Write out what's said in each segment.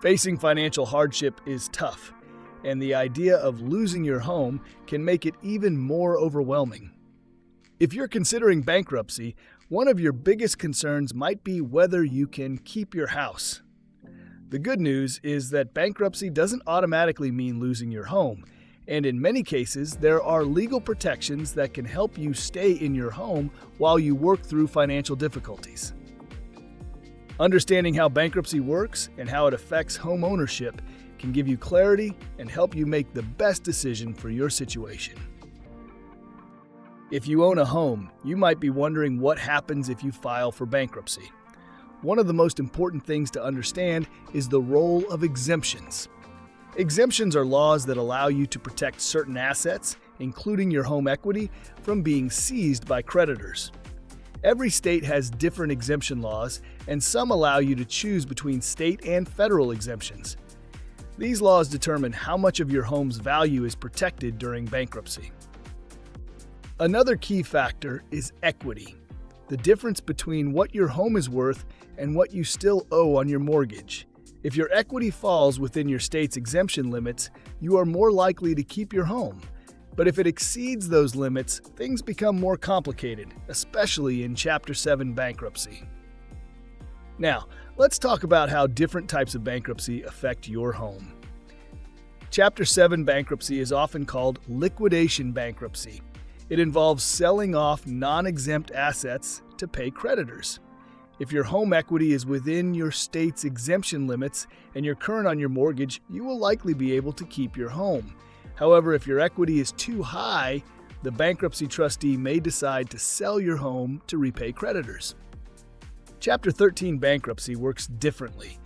Facing financial hardship is tough, and the idea of losing your home can make it even more overwhelming. If you're considering bankruptcy, one of your biggest concerns might be whether you can keep your house. The good news is that bankruptcy doesn't automatically mean losing your home, and in many cases, there are legal protections that can help you stay in your home while you work through financial difficulties. Understanding how bankruptcy works and how it affects home ownership can give you clarity and help you make the best decision for your situation. If you own a home, you might be wondering what happens if you file for bankruptcy. One of the most important things to understand is the role of exemptions. Exemptions are laws that allow you to protect certain assets, including your home equity, from being seized by creditors. Every state has different exemption laws, and some allow you to choose between state and federal exemptions. These laws determine how much of your home's value is protected during bankruptcy. Another key factor is equity, the difference between what your home is worth and what you still owe on your mortgage. If your equity falls within your state's exemption limits, you are more likely to keep your home. But if it exceeds those limits, things become more complicated, especially in Chapter 7 bankruptcy. Now, let's talk about how different types of bankruptcy affect your home. Chapter 7 bankruptcy is often called liquidation bankruptcy. It involves selling off non-exempt assets to pay creditors. If your home equity is within your state's exemption limits and you're current on your mortgage, you will likely be able to keep your home. However, if your equity is too high, the bankruptcy trustee may decide to sell your home to repay creditors. Chapter 13 bankruptcy works differently.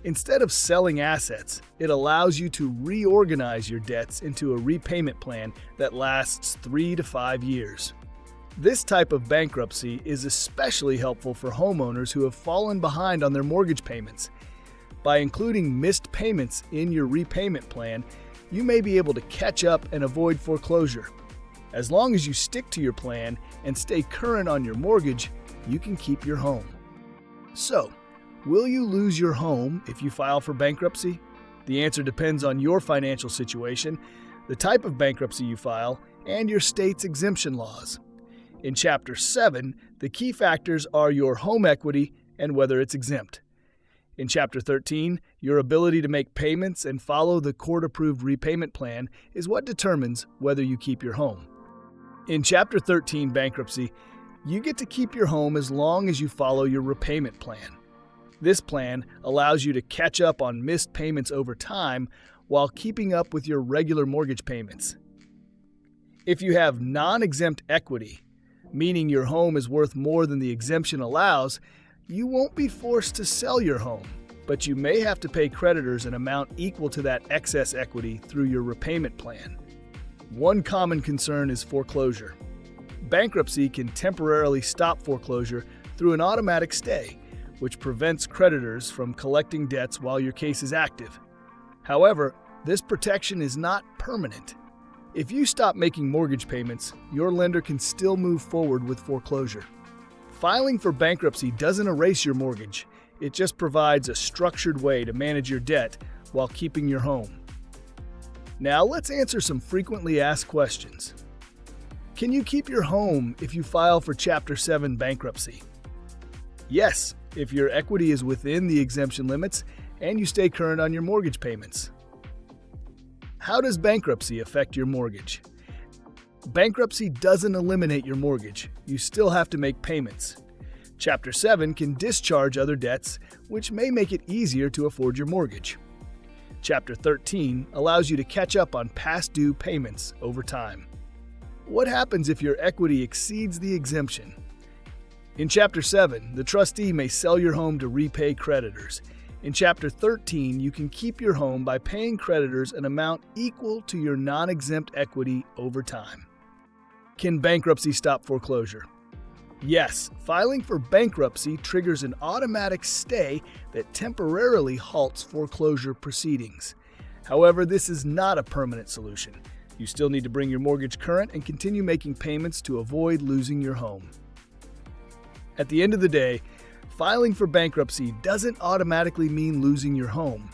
Instead of selling assets, it allows you to reorganize your debts into a repayment plan that lasts 3 to 5 years. This type of bankruptcy is especially helpful for homeowners who have fallen behind on their mortgage payments. By including missed payments in your repayment plan, you may be able to catch up and avoid foreclosure. As long as you stick to your plan and stay current on your mortgage, you can keep your home. So, will you lose your home if you file for bankruptcy? The answer depends on your financial situation, the type of bankruptcy you file, and your state's exemption laws. In Chapter 7, the key factors are your home equity and whether it's exempt. In Chapter 13, your ability to make payments and follow the court-approved repayment plan is what determines whether you keep your home. In Chapter 13 bankruptcy, you get to keep your home as long as you follow your repayment plan. This plan allows you to catch up on missed payments over time while keeping up with your regular mortgage payments. If you have non-exempt equity, meaning your home is worth more than the exemption allows, you won't be forced to sell your home, but you may have to pay creditors an amount equal to that excess equity through your repayment plan. One common concern is foreclosure. Bankruptcy can temporarily stop foreclosure through an automatic stay, which prevents creditors from collecting debts while your case is active. However, this protection is not permanent. If you stop making mortgage payments, your lender can still move forward with foreclosure. Filing for bankruptcy doesn't erase your mortgage. It just provides a structured way to manage your debt while keeping your home. Now let's answer some frequently asked questions. Can you keep your home if you file for Chapter 7 bankruptcy? Yes, if your equity is within the exemption limits and you stay current on your mortgage payments. How does bankruptcy affect your mortgage? Bankruptcy doesn't eliminate your mortgage. You still have to make payments. Chapter 7 can discharge other debts, which may make it easier to afford your mortgage. Chapter 13 allows you to catch up on past due payments over time. What happens if your equity exceeds the exemption? In Chapter 7, the trustee may sell your home to repay creditors. In Chapter 13, you can keep your home by paying creditors an amount equal to your non-exempt equity over time. Can bankruptcy stop foreclosure? Yes, filing for bankruptcy triggers an automatic stay that temporarily halts foreclosure proceedings. However, this is not a permanent solution. You still need to bring your mortgage current and continue making payments to avoid losing your home. At the end of the day, filing for bankruptcy doesn't automatically mean losing your home.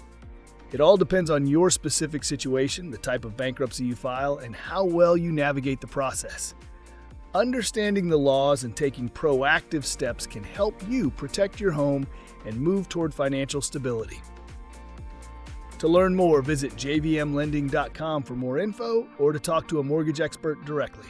It all depends on your specific situation, the type of bankruptcy you file, and how well you navigate the process. Understanding the laws and taking proactive steps can help you protect your home and move toward financial stability. To learn more, visit jvmlending.com for more info or to talk to a mortgage expert directly.